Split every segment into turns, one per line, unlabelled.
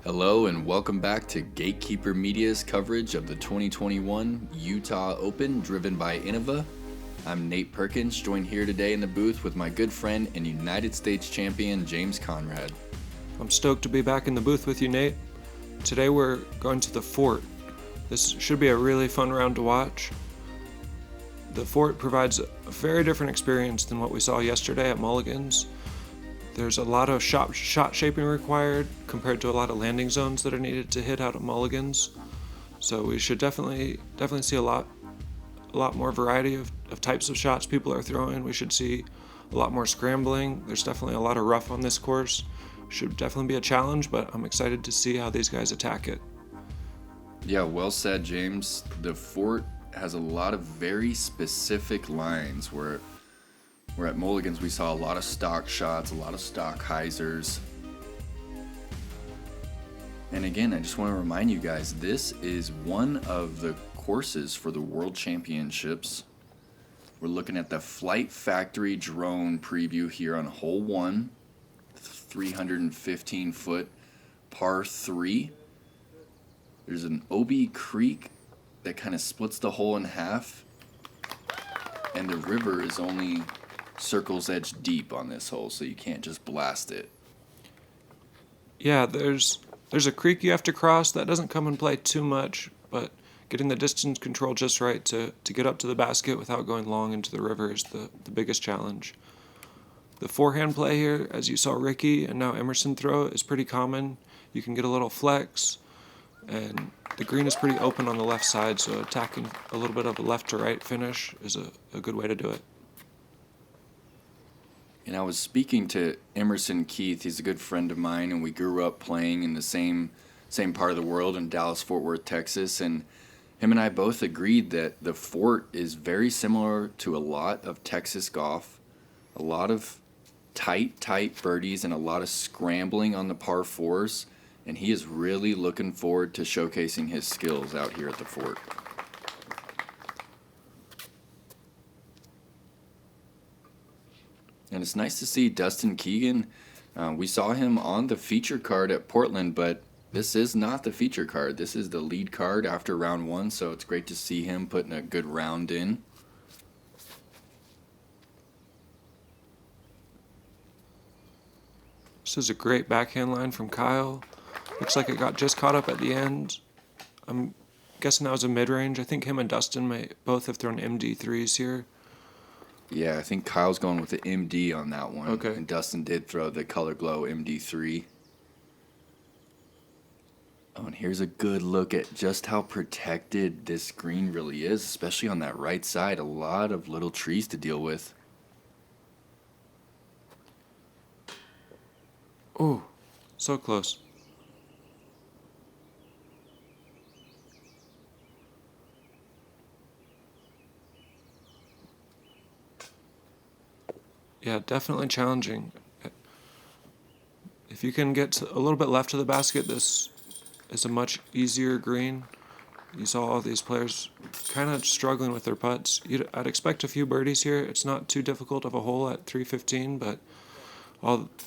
Hello and welcome back to Gatekeeper Media's coverage of the 2021 Utah Open driven by Innova. I'm Nate Perkins, joined here today in the booth with my good friend and United States champion James Conrad.
I'm stoked to be back in the booth with you, Nate. Today we're going to the Fort. This should be a really fun round to watch. The Fort provides a very different experience than what we saw yesterday at Mulligan's. There's a lot of shot shaping required compared to a lot of landing zones that are needed to hit out at Mulligan's. So we should definitely see a lot more variety of types of shots people are throwing. We should see a lot more scrambling. There's definitely a lot of rough on this course. Should definitely be a challenge, but I'm excited to see how these guys attack it.
Yeah, well said, James. The Fort has a lot of very specific lines where at Mulligan's we saw a lot of stock shots, a lot of stock hyzers. And again, I just want to remind you guys, this is one of the courses for the World Championships. We're looking at the Flight Factory drone preview here on hole 1, 315-foot par 3. There's an OB creek that kind of splits the hole in half, and the river is only circle's edge deep on this hole, so you can't just blast it.
Yeah, there's a creek you have to cross. That doesn't come in play too much, but getting the distance control just right to get up to the basket without going long into the river is the biggest challenge. The forehand play here, as you saw Ricky and now Emerson throw, is pretty common. You can get a little flex, and the green is pretty open on the left side, so attacking a little bit of a left to right finish is a good way to do it.
And I was speaking to Emerson Keith. He's a good friend of mine, and we grew up playing in the same part of the world in Dallas-Fort Worth, Texas. And him and I both agreed that the Fort is very similar to a lot of Texas golf. A lot of tight birdies and a lot of scrambling on the par fours. And he is really looking forward to showcasing his skills out here at the Fort. And it's nice to see Dustin Keegan. We saw him on the feature card at Portland, but this is not the feature card. This is the lead card after round 1, so it's great to see him putting a good round in.
This is a great backhand line from Kyle. Looks like it got just caught up at the end. I'm guessing that was a mid-range. I think him and Dustin may both have thrown MD3s here.
Yeah, I think Kyle's going with the MD on that one.
Okay.
And Dustin did throw the Color Glow MD3. Oh, and here's a good look at just how protected this green really is, especially on that right side. A lot of little trees to deal with.
Oh, so close. Yeah, definitely challenging. If you can get a little bit left to the basket, this is a much easier green. You saw all these players kind of struggling with their putts. I'd expect a few birdies here. It's not too difficult of a hole at 315, but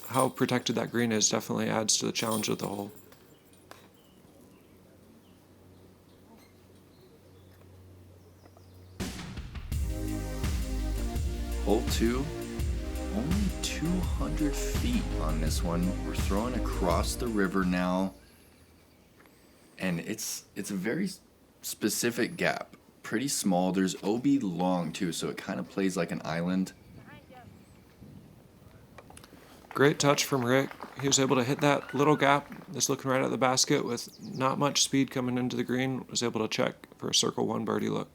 how protected that green is definitely adds to the challenge of the hole.
Hole 2. Only 200 feet on this one. We're throwing across the river now. And it's a very specific gap. Pretty small. There's OB long too, so it kind of plays like an island.
Great touch from Rick. He was able to hit that little gap that's looking right at the basket with not much speed coming into the green. Was able to check for a circle 1 birdie look.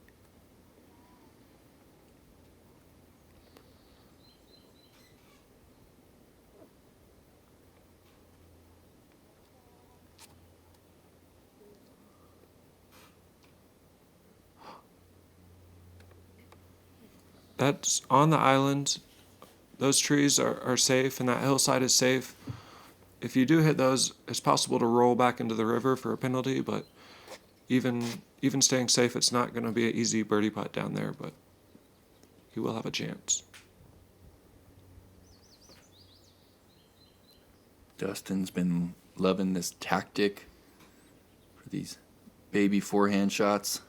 That's on the island. Those trees are safe, and that hillside is safe. If you do hit those, it's possible to roll back into the river for a penalty, but even staying safe, it's not going to be an easy birdie putt down there, but you will have a chance.
Dustin's been Loving this tactic for these baby forehand shots.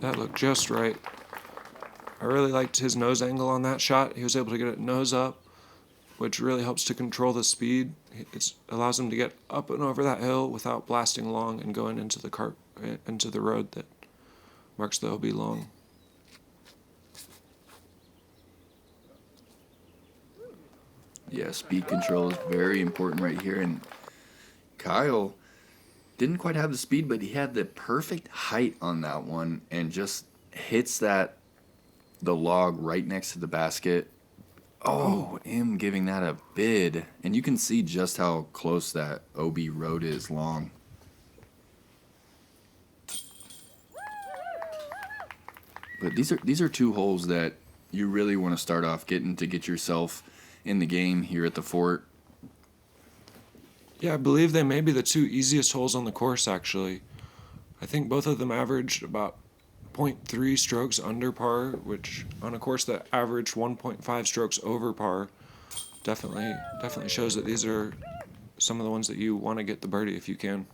That looked just right. I really liked his nose angle on that shot. He was able to get it nose up, which really helps to control the speed. It allows him to get up and over that hill without blasting long and going into the road that marks the OB long.
Yeah, speed control is very important right here. And Kyle didn't quite have the speed, but he had the perfect height on that one and just hits the log right next to the basket. Oh, him giving that a bid. And you can see just how close that OB road is long. But these are two holes that you really want to start off getting to get yourself in the game here at the fort.
Yeah, I believe they may be the two easiest holes on the course, actually. I think both of them averaged about 0.3 strokes under par, which on a course that averaged 1.5 strokes over par definitely shows that these are some of the ones that you want to get the birdie if you can.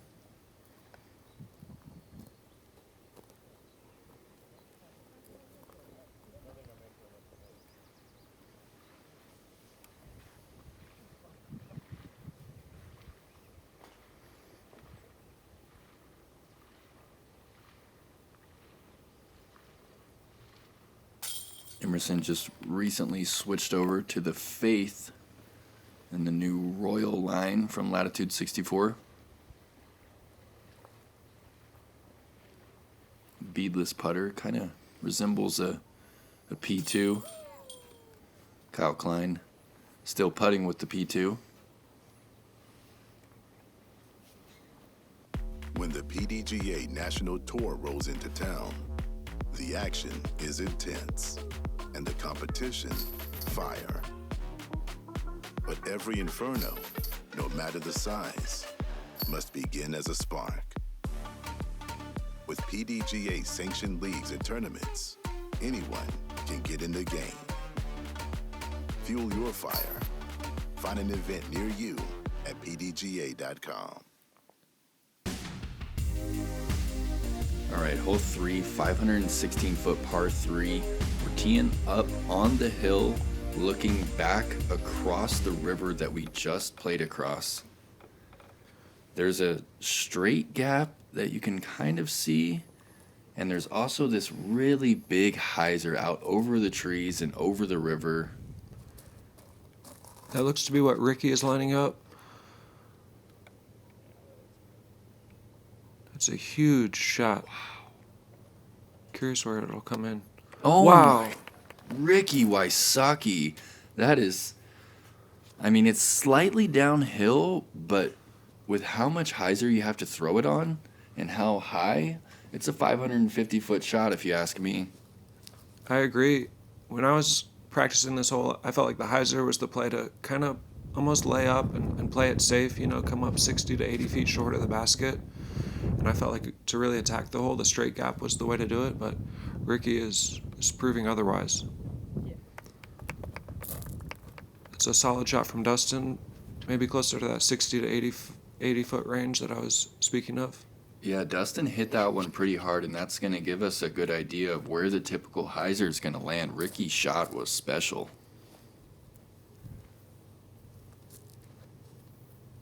Emerson just recently switched over to the Faith and the new Royal line from Latitude 64. Beadless putter, kind of resembles a P2. Kyle Klein still putting with the P2.
When the PDGA National Tour rolls into town, the action is intense and the competition fire. But every inferno, no matter the size, must begin as a spark. With PDGA sanctioned leagues and tournaments, anyone can get in the game. Fuel your fire. Find an event near you at pdga.com.
All right, hole 3, 516-foot par 3. We're teeing up on the hill, looking back across the river that we just played across. There's a straight gap that you can kind of see, and there's also this really big hyzer out over the trees and over the river.
That looks to be what Ricky is lining up. That's a huge shot. Wow. Curious where it'll come in.
Oh,
wow.
My. Ricky Wysocki. That is, I mean, it's slightly downhill, but with how much hyzer you have to throw it on and how high, it's a 550-foot shot if you ask me.
I agree. When I was practicing this hole, I felt like the hyzer was the play to kind of almost lay up and play it safe, come up 60 to 80 feet short of the basket. And I felt like to really attack the hole, the straight gap was the way to do it, but Ricky is proving otherwise. It's a solid shot from Dustin, maybe closer to that 60 to 80 foot range that I was speaking of.
Yeah, Dustin hit that one pretty hard, and that's going to give us a good idea of where the typical hyzer is going to land. Ricky's shot was special.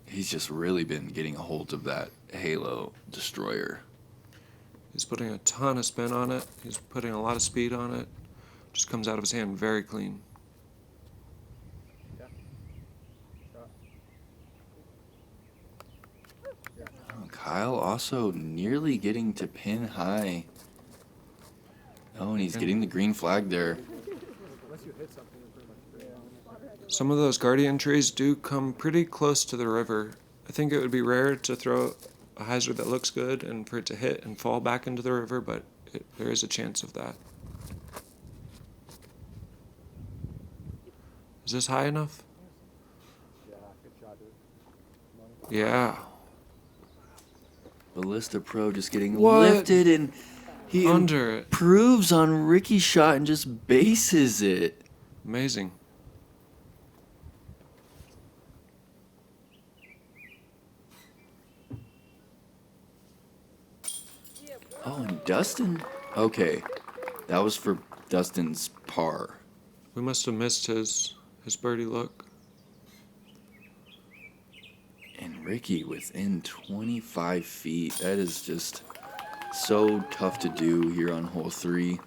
He's just really been getting a hold of that Halo Destroyer.
He's putting a ton of spin on it. He's putting a lot of speed on it. Just comes out of his hand very clean.
Oh, Kyle also nearly getting to pin high. Oh, and he's getting the green flag there.
Some of those guardian trees do come pretty close to the river. I think it would be rare to throw a hyzer that looks good and for it to hit and fall back into the river, but there is a chance of that. Is this high enough? Yeah.
Ballista Pro just getting
What?
lifted, and He
Under it.
improves on Ricky's shot and just bases it.
Amazing.
Oh, and Dustin? Okay, that was for Dustin's par.
We must have missed his birdie look.
And Ricky within 25 feet. That is just so tough to do here on hole 3.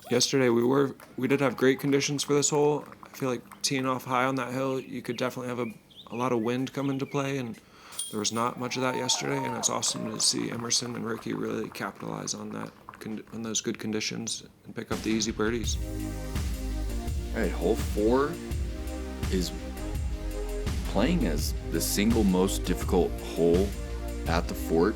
Yesterday we did have great conditions for this hole. I feel like teeing off high on that hill, you could definitely have a lot of wind come into play, and there was not much of that yesterday. And it's awesome to see Emerson and Ricky really capitalize on that, on those good conditions, and pick up the easy birdies.
All right, hole 4 is playing as the single most difficult hole at the fort.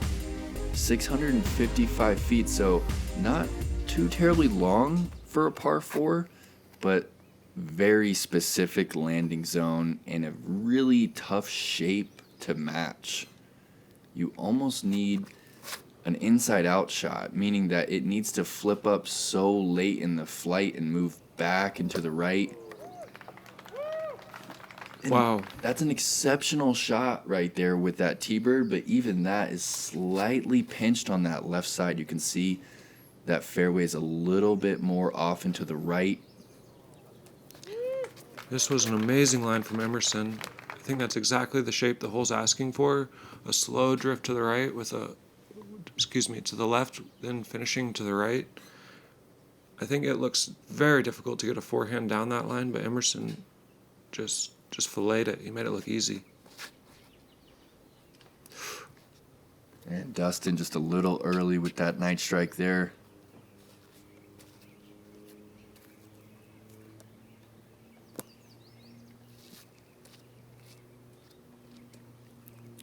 655 feet, so not too terribly long for a par 4, but very specific landing zone and a really tough shape to match. You almost need an inside out shot, meaning that it needs to flip up so late in the flight and move back and to the right. And
wow.
That's an exceptional shot right there with that T-bird, but even that is slightly pinched on that left side. You can see that fairway is a little bit more off and to the right.
This was an amazing line from Emerson. I think that's exactly the shape the hole's asking for. A slow drift to the right with to the left, then finishing to the right. I think it looks very difficult to get a forehand down that line, but Emerson just filleted it. He made it look easy.
And Dustin just a little early with that night strike there.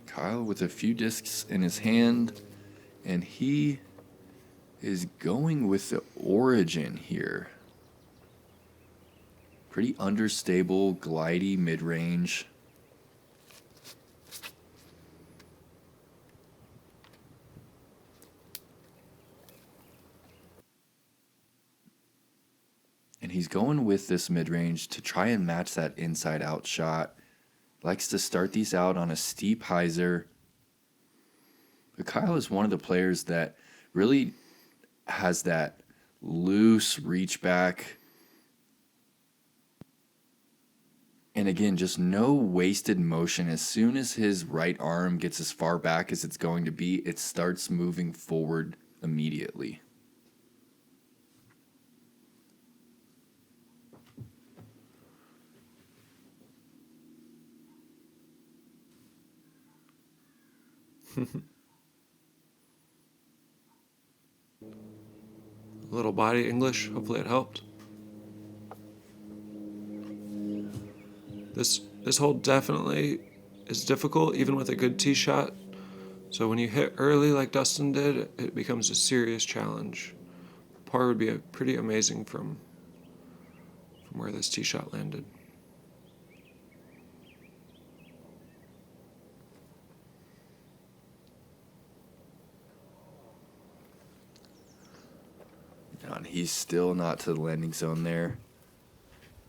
Kyle with a few discs in his hand, and he is going with the origin here. Pretty understable, glidey mid-range. And he's going with this mid-range to try and match that inside-out shot. Likes to start these out on a steep hyzer. But Kyle is one of the players that really has that loose reach back. And again, just no wasted motion. As soon as his right arm gets as far back as it's going to be, it starts moving forward immediately.
A little body English, hopefully it helped. This hole definitely is difficult, even with a good tee shot. So when you hit early like Dustin did, it becomes a serious challenge. Par would be pretty amazing from where this tee shot landed.
And he's still not to the landing zone there.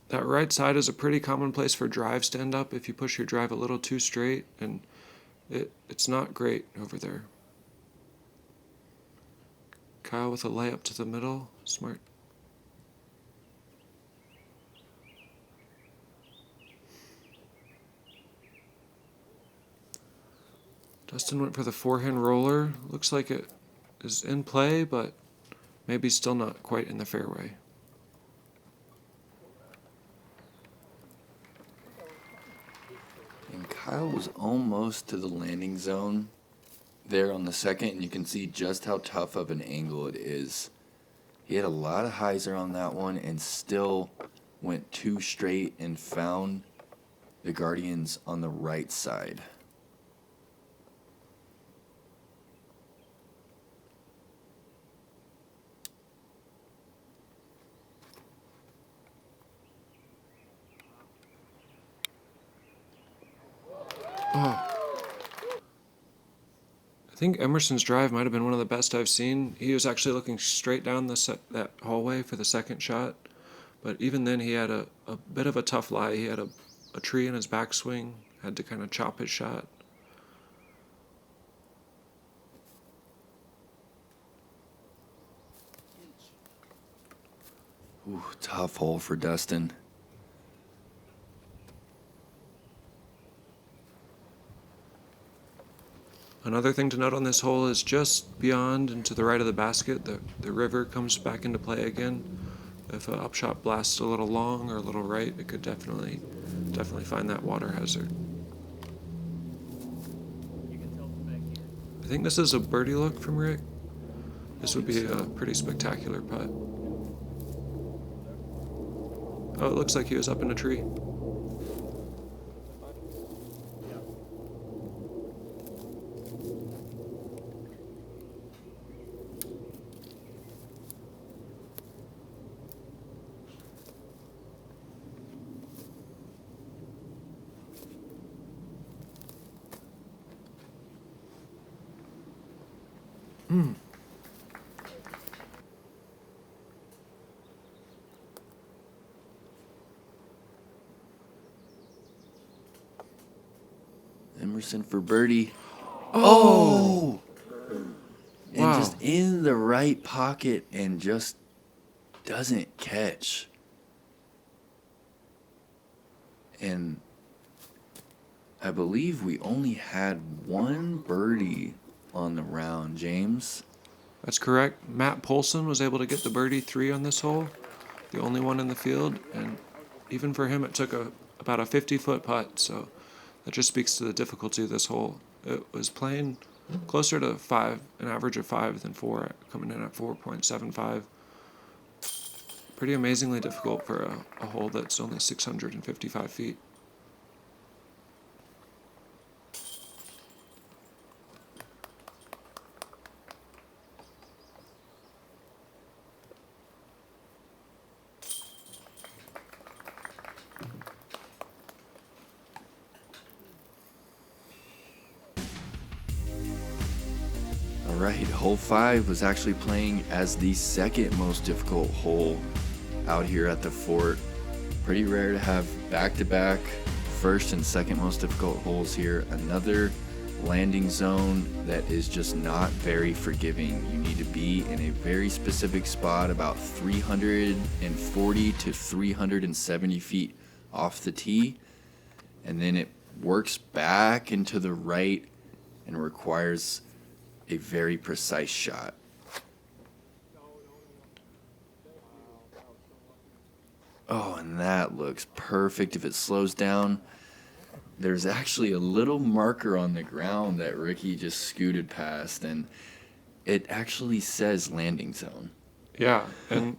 That right side is a pretty common place for drives to end up if you push your drive a little too straight, and it's not great over there. Kyle with a layup to the middle, smart. Dustin went for the forehand roller. Looks like it is in play, but maybe still not quite in the fairway.
And Kyle was almost to the landing zone there on the second, and you can see just how tough of an angle it is. He had a lot of hyzer on that one and still went too straight and found the Guardians on the right side.
Oh. I think Emerson's drive might have been one of the best I've seen. He was actually looking straight down that hallway for the second shot. But even then, he had a bit of a tough lie. He had a tree in his backswing, had to kind of chop his shot.
Ooh, tough hole for Dustin.
Another thing to note on this hole is just beyond and to the right of the basket, the river comes back into play again. If an upshot blasts a little long or a little right, it could definitely find that water hazard. I think this is a birdie look from Rick. This would be a pretty spectacular putt. Oh, it looks like he was up in a tree.
Emerson for birdie. Oh! And
Wow.
just in the right pocket and just doesn't catch. And I believe we only had one birdie on the round, James.
That's correct. Matt Polson was able to get the birdie 3 on this hole, the only one in the field, and even for him it took about a 50-foot putt, so that just speaks to the difficulty of this hole. It was playing closer to 5, an average of 5 than 4, coming in at 4.75. Pretty amazingly difficult for a hole that's only 655 feet.
All right, hole 5 was actually playing as the second most difficult hole out here at the fort. Pretty rare to have back-to-back first and second most difficult holes here. Another landing zone that is just not very forgiving. You need to be in a very specific spot, about 340 to 370 feet off the tee, and then it works back into the right and requires a very precise shot. Oh, and that looks perfect. If it slows down, there's actually a little marker on the ground that Ricky just scooted past, and it actually says landing zone.
Yeah, and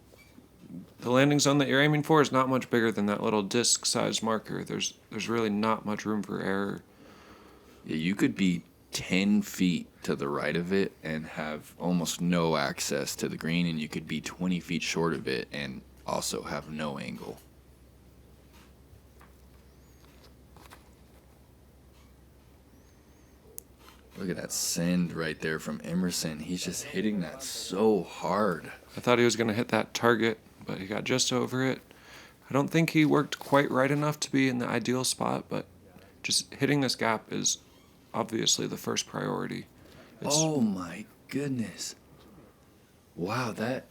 the landing zone that you're aiming for is not much bigger than that little disc-sized marker. There's really not much room for error.
Yeah, you could be 10 feet to the right of it and have almost no access to the green, and you could be 20 feet short of it and also have no angle. Look at that send right there from Emerson. He's just hitting that so hard.
I thought he was going to hit that target, but he got just over it. I don't think he worked quite right enough to be in the ideal spot, but just hitting this gap is obviously the first priority.
Oh my goodness. Wow, that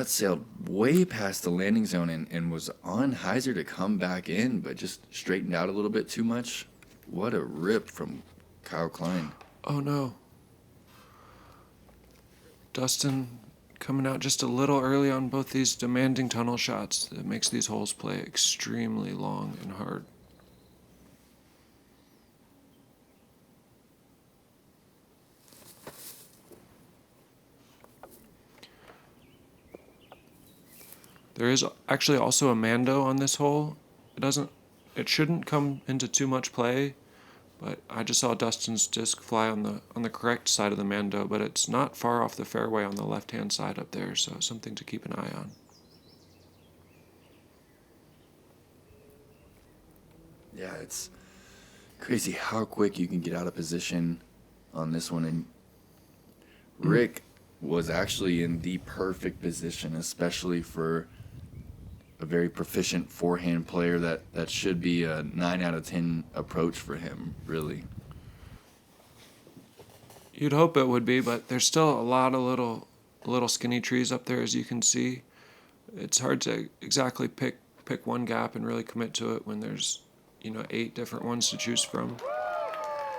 sailed way past the landing zone and was on hyzer to come back in, but just straightened out a little bit too much. What a rip from Kyle Klein.
Oh no. Dustin coming out just a little early on both these demanding tunnel shots. That makes these holes play extremely long and hard. There is actually also a Mando on this hole. It shouldn't come into too much play, but I just saw Dustin's disc fly on the correct side of the Mando, but it's not far off the fairway on the left-hand side up there, so something to keep an eye on.
Yeah, it's Crazy how quick you can get out of position on this one. And Rick was actually in the perfect position, especially for a very proficient forehand player. That should be a 9 out of 10 approach for him, really.
You'd hope it would be, but there's still a lot of little skinny trees up there, as you can see. It's hard to exactly pick one gap and really commit to it when there's 8 different ones to choose from.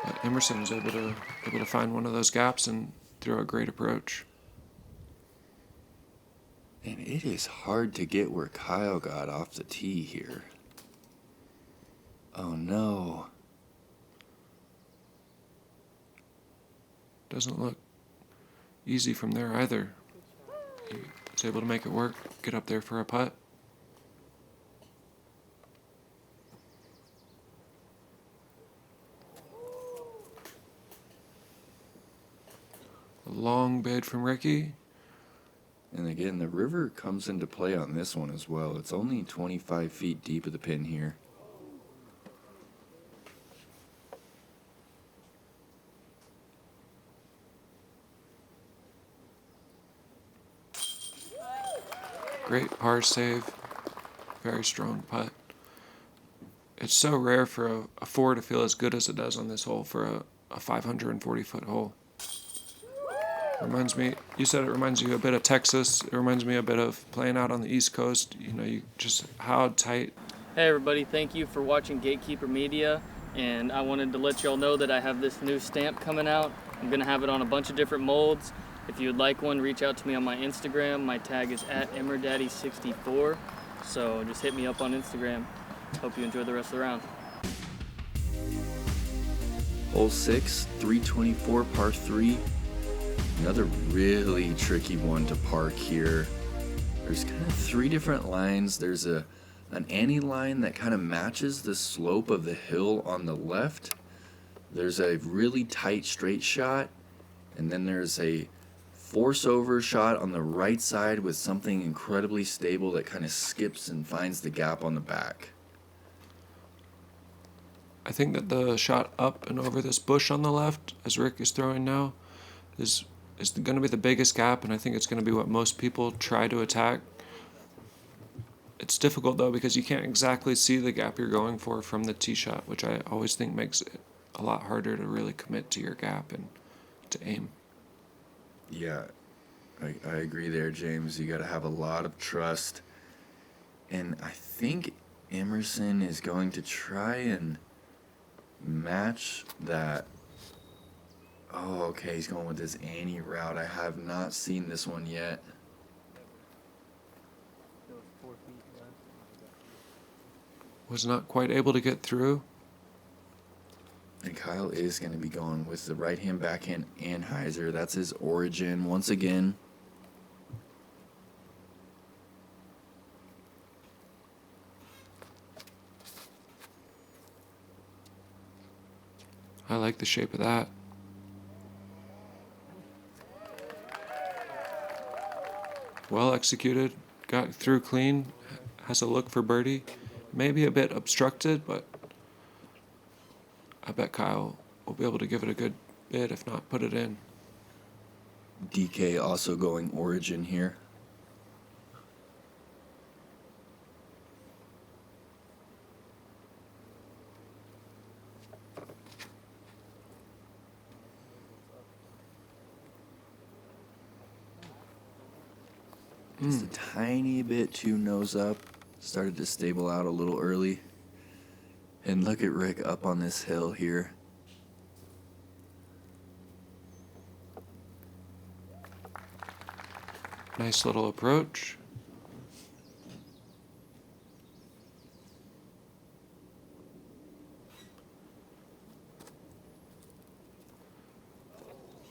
But Emerson was able to find one of those gaps and throw a great approach.
And it is hard to get where Kyle got off the tee here. Oh no.
Doesn't look easy from there either. He was able to make it work, get up there for a putt. A long bid from Ricky.
And again, the river comes into play on this one as well. It's only 25 feet deep of the pin here.
Great par save, very strong putt. It's so rare for a 4 to feel as good as it does on this hole for a 540-foot hole. Reminds me, you said it reminds you a bit of Texas. It reminds me a bit of playing out on the East Coast. You just how tight.
Hey everybody, thank you for watching Gatekeeper Media, and I wanted to let y'all know that I have this new stamp coming out. I'm gonna have it on a bunch of different molds. If you would like one, reach out to me on my Instagram. My tag is @Emerdaddy64, so just hit me up on Instagram. Hope you enjoy the rest of the round.
Hole 6, 324, par 3. Another really tricky one to park here. There's kind of 3 different lines. There's an anti line that kind of matches the slope of the hill on the left. There's a really tight straight shot, and then there's a force over shot on the right side with something incredibly stable that kind of skips and finds the gap on the back.
I think that the shot up and over this bush on the left, as Rick is throwing now, is going to be the biggest gap, and I think it's going to be what most people try to attack. It's difficult, though, because you can't exactly see the gap you're going for from the tee shot, which I always think makes it a lot harder to really commit to your gap and to aim.
Yeah, I agree there, James. You got to have a lot of trust. And I think Emerson is going to try and match that. Oh, okay, he's going with this Annie route. I have not seen this one yet.
Was not quite able to get through.
And Kyle is going to be going with the right-hand backhand anhyzer. That's his origin once again.
I like the shape of that. Well executed, got through clean, has a look for birdie. Maybe a bit obstructed, but I bet Kyle will be able to give it a good bid, if not put it in.
DK also going origin here. Just a tiny bit too nose up. Started to stable out a little early. And look at Rick up on this hill here.
Nice little approach.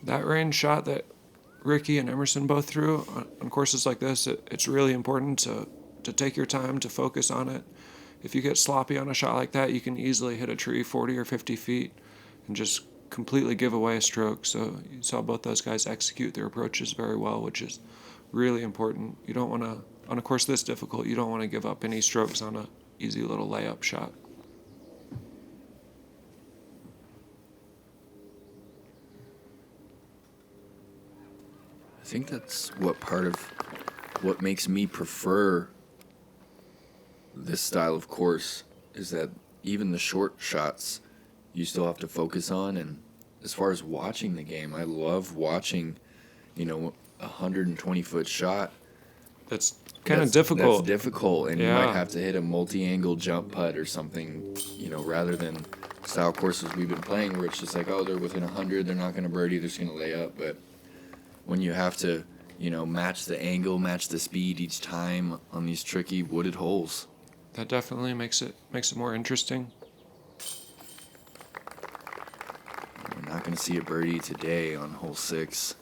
That range shot that Ricky and Emerson both threw on courses like this, it's really important to take your time to focus on it. If you get sloppy on a shot like that, you can easily hit a tree 40 or 50 feet and just completely give away a stroke. So you saw both those guys execute their approaches very well, which is really important. You don't want to, on a course this difficult, you don't want to give up any strokes on a easy little layup shot.
think that's what makes me prefer this style of course, is that even the short shots you still have to focus on. And as far as watching the game, I love watching, a 120-foot shot.
That's kind of difficult.
That's difficult, and you
Yeah.
might have to hit a multi-angle jump putt or something, rather than style courses we've been playing where it's just like, oh, they're within 100, they're not going to birdie, they're just going to lay up. But when you have to, match the angle, match the speed each time on these tricky wooded holes.
That definitely makes it more interesting.
We're not going to see a birdie today on hole 6.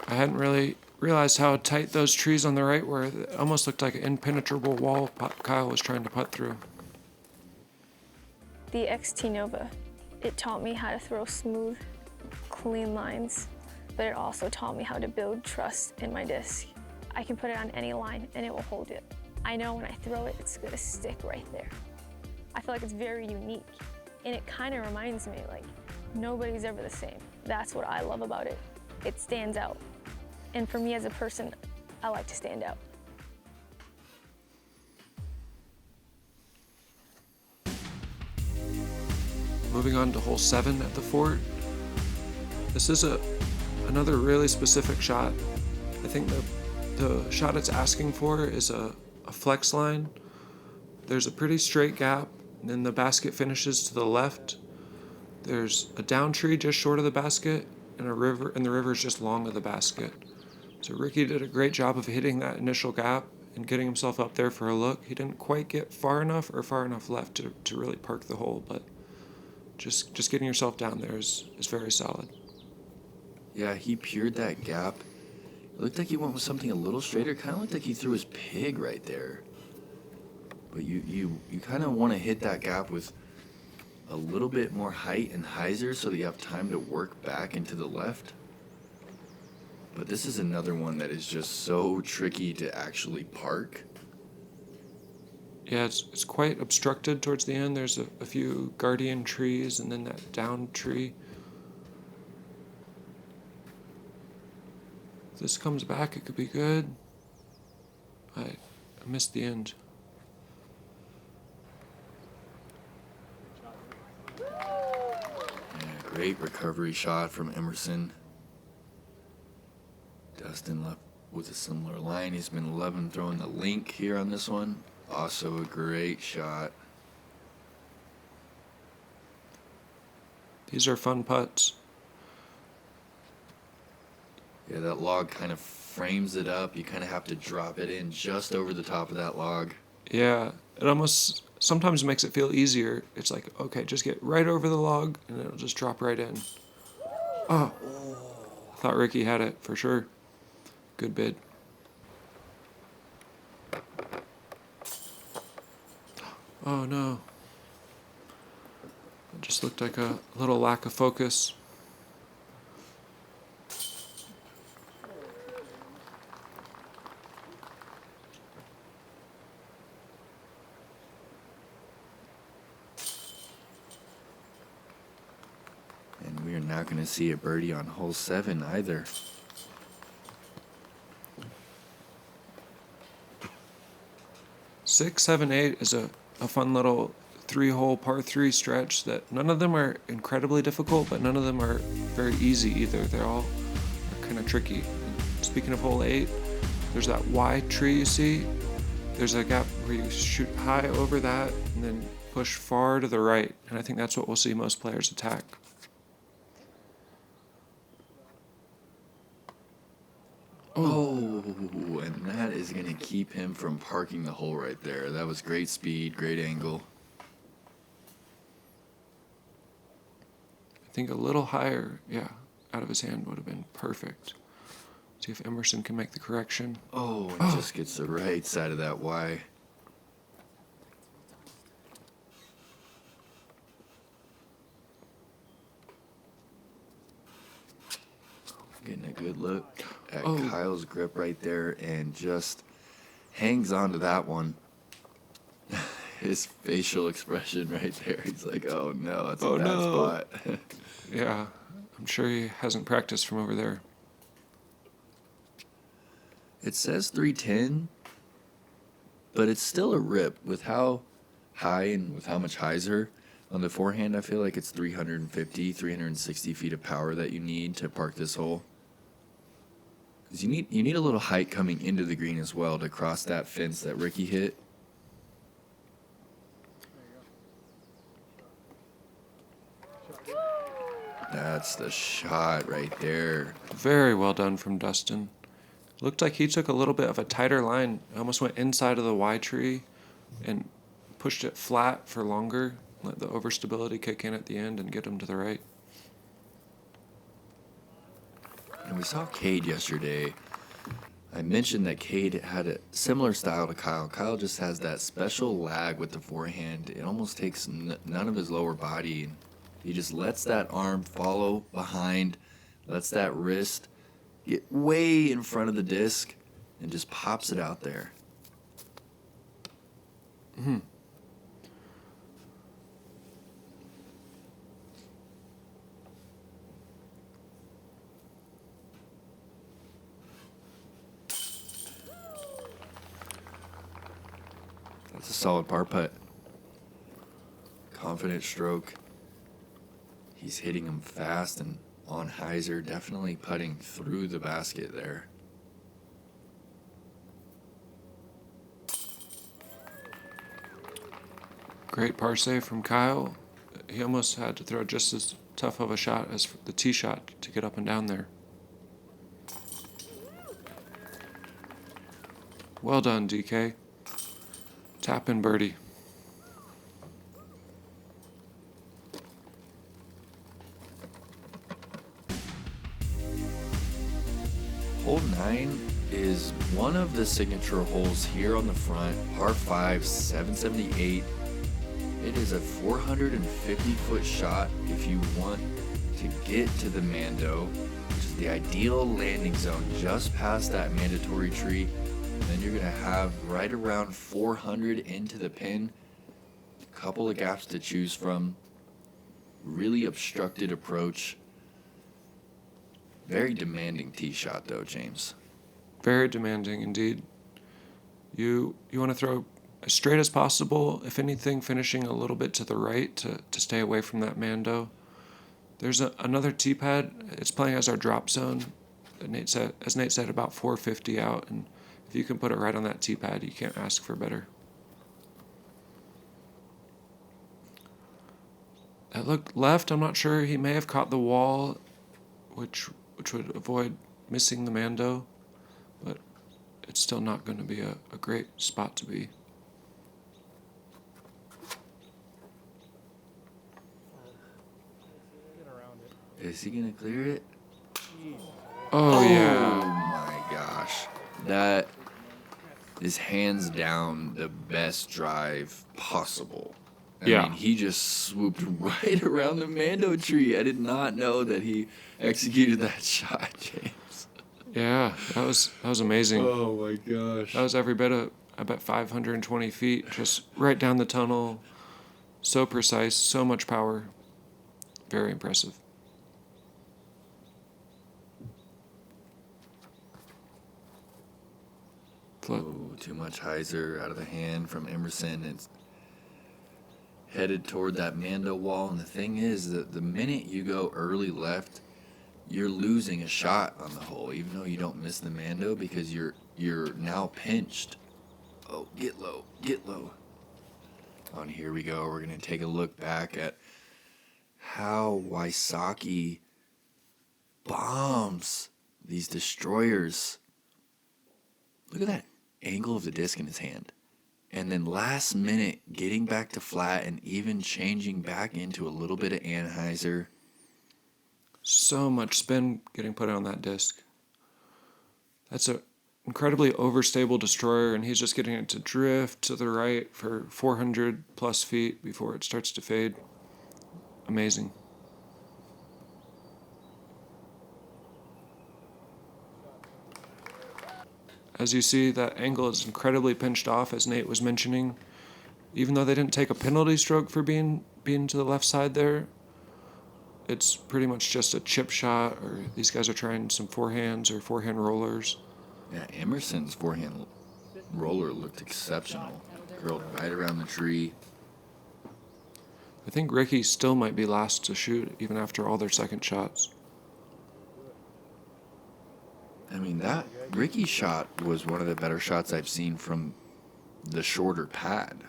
I hadn't really realized how tight those trees on the right were. It almost looked like an impenetrable wall Kyle was trying to putt through.
The XT Nova, it taught me how to throw smooth, clean lines, but it also taught me how to build trust in my disc. I can put it on any line and it will hold it. I know when I throw it, it's gonna stick right there. I feel like it's very unique, and it kind of reminds me, like, nobody's ever the same. That's what I love about it. It stands out. And for me as a person, I like to stand out.
Moving on to hole 7 at the fort. This is another really specific shot. I think the shot it's asking for is a flex line. There's a pretty straight gap, and then the basket finishes to the left. There's a down tree just short of the basket, and the river is just long of the basket. So Ricky did a great job of hitting that initial gap and getting himself up there for a look. He didn't quite get far enough left to really park the hole, but just getting yourself down there is very solid.
Yeah, he peered that gap. It looked like he went with something a little straighter. Kind of looked like he threw his pig right there. But you kind of want to hit that gap with a little bit more height and hyzer so that you have time to work back into the left. But this is another one that is just so tricky to actually park.
Yeah, it's quite obstructed towards the end. There's a few guardian trees and then that down tree. If this comes back, it could be good. I missed the end.
Yeah, great recovery shot from Emerson. Dustin left with a similar line. He's been 11 throwing the link here on this one. Also a great shot.
These are fun putts.
Yeah, that log kind of frames it up. You kind of have to drop it in just over the top of that log.
Yeah, it almost sometimes makes it feel easier. It's like, okay, just get right over the log and it'll just drop right in. Oh, I thought Ricky had it for sure. Good bid. Oh no. It just looked like a little lack of focus.
And we are not going to see a birdie on hole 7 either.
Six, seven, 8 is a fun little 3-hole par 3 stretch that none of them are incredibly difficult, but none of them are very easy either. They're all kind of tricky. Speaking of hole 8, there's that Y tree you see. There's a gap where you shoot high over that and then push far to the right. And I think that's what we'll see most players attack.
Oh, and that is going to keep him from parking the hole right there. That was great speed, great angle.
I think a little higher, yeah, out of his hand would have been perfect. See if Emerson can make the correction.
Oh, and just gets the right side of that Y. Getting a good look at Kyle's grip right there and just hangs on to that one. His facial expression right there. He's like, oh no, that's a bad spot.
Yeah, I'm sure he hasn't practiced from over there.
It says 310, but it's still a rip with how high and with how much hyzer on the forehand. I feel like it's 350, 360 feet of power that you need to park this hole. Because you need a little height coming into the green as well to cross that fence that Ricky hit. That's the shot right there.
Very well done from Dustin. Looked like he took a little bit of a tighter line. Almost went inside of the Y tree and pushed it flat for longer. Let the overstability kick in at the end and get him to the right.
And we saw Cade yesterday. I mentioned that Cade had a similar style to Kyle. Kyle just has that special lag with the forehand. It almost takes none of his lower body. He just lets that arm follow behind, lets that wrist get way in front of the disc, and just pops it out there.
Mm-hmm.
That's a solid par putt. Confident stroke. He's hitting them fast and on hyzer, definitely putting through the basket there.
Great par save from Kyle. He almost had to throw just as tough of a shot as the tee shot to get up and down there. Well done, DK. Tap in birdie.
Hole 9 is one of the signature holes here on the front, par 5, 778. It is a 450-foot shot if you want to get to the Mando, which is the ideal landing zone just past that mandatory tree. And then you're going to have right around 400 into the pin. A couple of gaps to choose from. Really obstructed approach. Very demanding tee shot, though, James.
Very demanding indeed. You want to throw as straight as possible, if anything, finishing a little bit to the right to stay away from that Mando. There's another tee pad. It's playing as our drop zone. As Nate said, about 450 out, and if you can put it right on that tee pad, you can't ask for better. That looked left. I'm not sure. He may have caught the wall, which would avoid missing the Mando, but it's still not going to be a great spot to be.
Is he going to clear it?
Oh, yeah.
Oh, my gosh. That is hands down the best drive possible. I mean, he just swooped right around the Mando tree. I did not know that he executed that shot, James.
Yeah, that was amazing.
Oh, my gosh.
That was every bit of, I bet, 520 feet, just right down the tunnel. So precise, so much power. Very impressive.
Oh, too much hyzer out of the hand from Emerson. It's headed toward that Mando wall. And the thing is that the minute you go early left, you're losing a shot on the hole, even though you don't miss the Mando, because you're now pinched. Oh, get low, get low. On here we go. We're going to take a look back at how Wysocki bombs these destroyers. Look at that angle of the disc in his hand. And then last minute, getting back to flat and even changing back into a little bit of anhyzer.
So much spin getting put on that disc. That's an incredibly overstable destroyer, and he's just getting it to drift to the right for 400 plus feet before it starts to fade. Amazing. As you see, that angle is incredibly pinched off, as Nate was mentioning. Even though they didn't take a penalty stroke for being to the left side there, it's pretty much just a chip shot, or these guys are trying some forehands or forehand rollers.
Yeah, Emerson's forehand roller looked exceptional. Curled right around the tree.
I think Ricky still might be last to shoot, even after all their second shots.
I mean, that Ricky shot was one of the better shots I've seen from the shorter pad.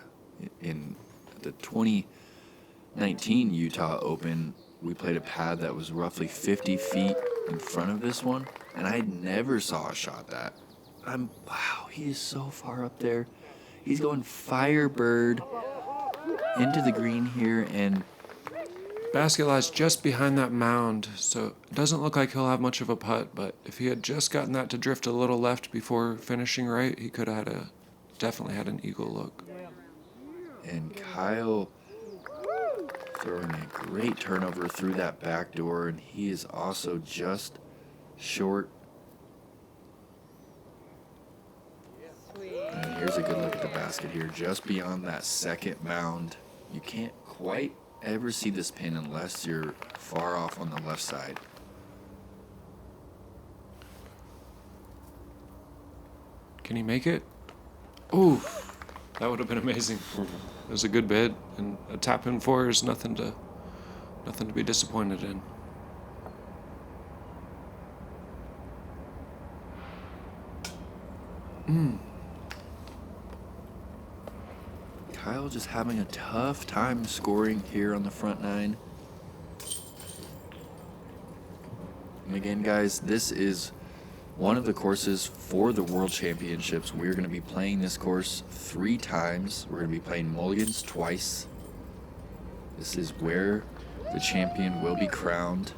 In the 2019 Utah Open, we played a pad that was roughly 50 feet in front of this one, and I never saw a shot that. Wow, he is so far up there. He's going Firebird into the green here, and
Basket lies just behind that mound, so it doesn't look like he'll have much of a putt, but if he had just gotten that to drift a little left before finishing right, he could have definitely had an eagle look.
And Kyle throwing a great turnover through that back door, and he is also just short. And here's a good look at the basket here, just beyond that second mound. You can't quite ever see this pin unless you're far off on the left side.
Can he make it? Ooh, that would have been amazing. It was a good bid, and a tap in four is nothing to be disappointed in.
Kyle just having a tough time scoring here on the front nine. And again, guys, this is one of the courses for the World Championships. We're going to be playing this course 3 times. We're going to be playing Mulligans twice. This is where the champion will be crowned.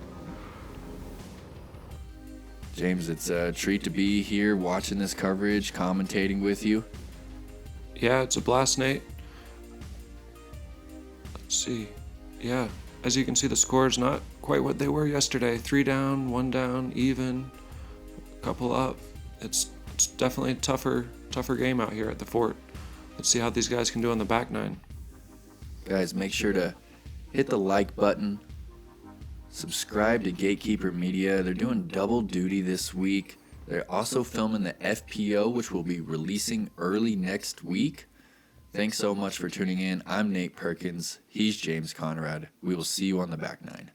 James, it's a treat to be here watching this coverage, commentating with you.
Yeah, it's a blast, Nate. Let's see. Yeah, as you can see, the score's not quite what they were yesterday. 3 down, 1 down, even, a couple up. It's definitely a tougher game out here at the fort. Let's see how these guys can do on the back nine.
Guys, make sure to hit the like button. Subscribe to Gatekeeper Media. They're doing double duty this week. They're also filming the FPO, which will be releasing early next week. Thanks so much for tuning in. I'm Nate Perkins. He's James Conrad. We will see you on the back nine.